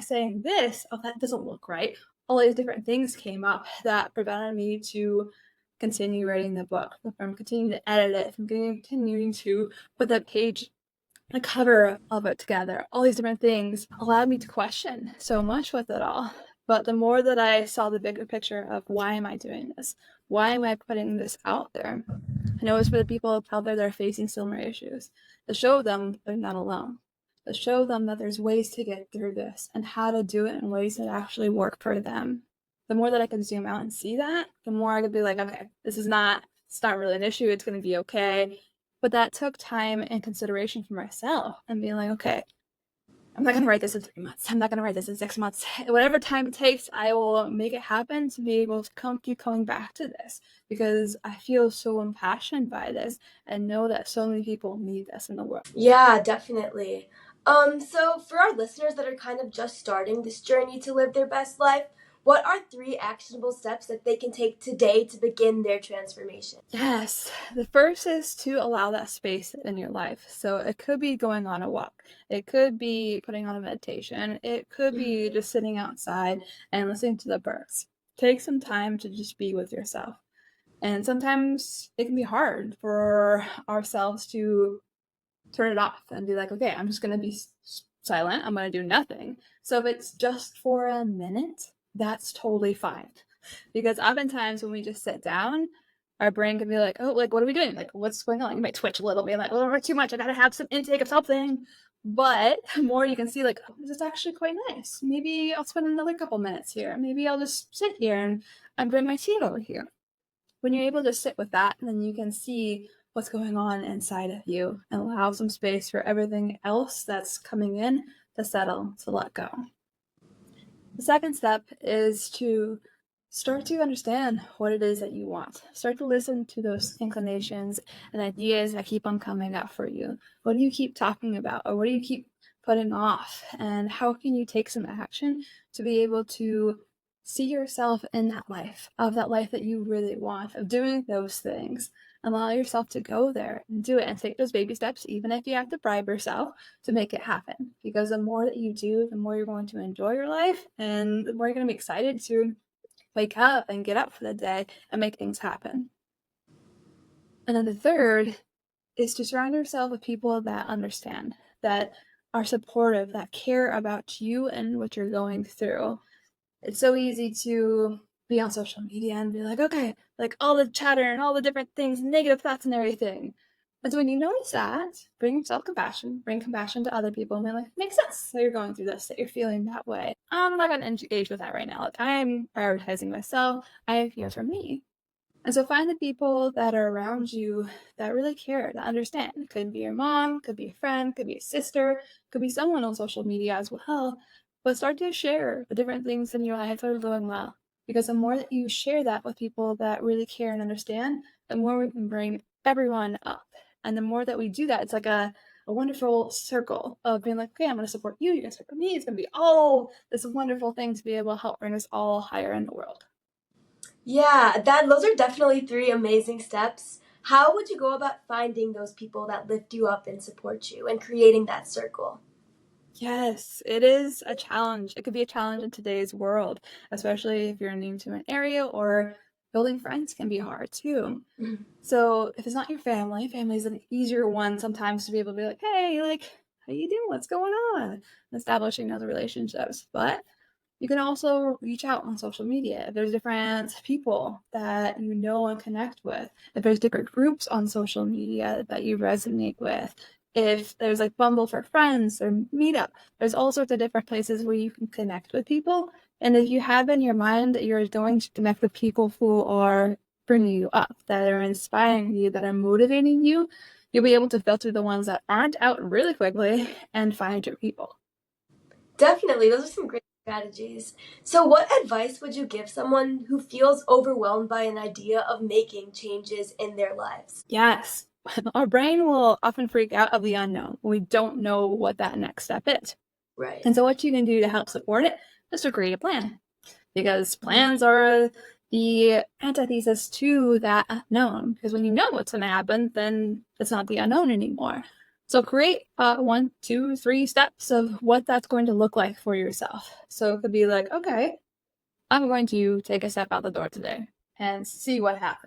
saying this, oh, that doesn't look right. All these different things came up that prevented me to continue writing the book, from continuing to edit it, from continuing to put the cover of it together. All these different things allowed me to question so much with it all. But the more that I saw the bigger picture of why am I doing this? Why am I putting this out there? I know it's for the people out there that are facing similar issues, to show them they're not alone, to show them that there's ways to get through this and how to do it in ways that actually work for them. The more that I can zoom out and see that, the more I could be like, okay, it's not really an issue. It's going to be okay. But that took time and consideration for myself and being like, okay, I'm not going to write this in 3 months. I'm not going to write this in 6 months. Whatever time it takes, I will make it happen to be able to keep coming back to this, because I feel so impassioned by this and know that so many people need this in the world. Yeah, definitely. So for our listeners that are kind of just starting this journey to live their best life, what are 3 actionable steps that they can take today to begin their transformation? Yes, the first is to allow that space in your life. So it could be going on a walk, it could be putting on a meditation, it could be just sitting outside and listening to the birds. Take some time to just be with yourself. And sometimes it can be hard for ourselves to turn it off and be like, okay, I'm just going to be silent. I'm going to do nothing. So if it's just for a minute, that's totally fine. Because oftentimes when we just sit down, our brain can be like, oh, like, what are we doing? Like, what's going on? You might twitch a little bit, like, oh, too much. I got to have some intake of something. But the more you can see, like, oh, this is actually quite nice. Maybe I'll spend another couple minutes here. Maybe I'll just sit here and bring my tea over here. When you're able to sit with that, then you can see what's going on inside of you and allow some space for everything else that's coming in to settle, to let go. The second step is to start to understand what it is that you want. Start to listen to those inclinations and ideas that keep on coming up for you. What do you keep talking about, or what do you keep putting off? And how can you take some action to be able to see yourself in that life, of that life that you really want, of doing those things? Allow yourself to go there and do it, and take those baby steps, even if you have to bribe yourself to make it happen. Because the more that you do, the more you're going to enjoy your life, and the more you're going to be excited to wake up and get up for the day and make things happen. And then the third is to surround yourself with people that understand, that are supportive, that care about you and what you're going through. It's so easy to be on social media and be like, okay, like all the chatter and all the different things, negative thoughts and everything. But when you notice that, bring self-compassion, bring compassion to other people, and be like, it makes sense that you're going through this, that you're feeling that way. I'm not going to engage with that right now. Like, I'm prioritizing myself. I am here for me. And so find the people that are around you that really care, that understand. It could be your mom, could be a friend, could be a sister, could be someone on social media as well. But start to share the different things in your life that are going well. Because the more that you share that with people that really care and understand, the more we can bring everyone up. And the more that we do that, it's like a wonderful circle of being like, okay, I'm going to support you, you're going to support me. It's going to be all this wonderful thing to be able to help bring us all higher in the world. Yeah, those are definitely 3 amazing steps. How would you go about finding those people that lift you up and support you and creating that circle? Yes, it is a challenge. It could be a challenge in today's world, especially if you're new to an area, or building friends can be hard too. Mhm. So if it's not your family is an easier one sometimes to be able to be like, hey, like, how you doing? What's going on? And establishing those relationships. But you can also reach out on social media. If there's different people that you know and connect with, if there's different groups on social media that you resonate with, if there's like Bumble for Friends or Meetup, there's all sorts of different places where you can connect with people. And if you have in your mind that you're going to connect with people who are bringing you up, that are inspiring you, that are motivating you, you'll be able to filter the ones that aren't out really quickly and find your people. Definitely, those are some great strategies. So, what advice would you give someone who feels overwhelmed by an idea of making changes in their lives? Yes, our brain will often freak out of the unknown. We don't know what that next step is. Right. And so what you can do to help support it is to create a plan. Because plans are the antithesis to that unknown. Because when you know what's going to happen, then it's not the unknown anymore. So create 1, 2, 3 steps of what that's going to look like for yourself. So it could be like, okay, I'm going to take a step out the door today and see what happens.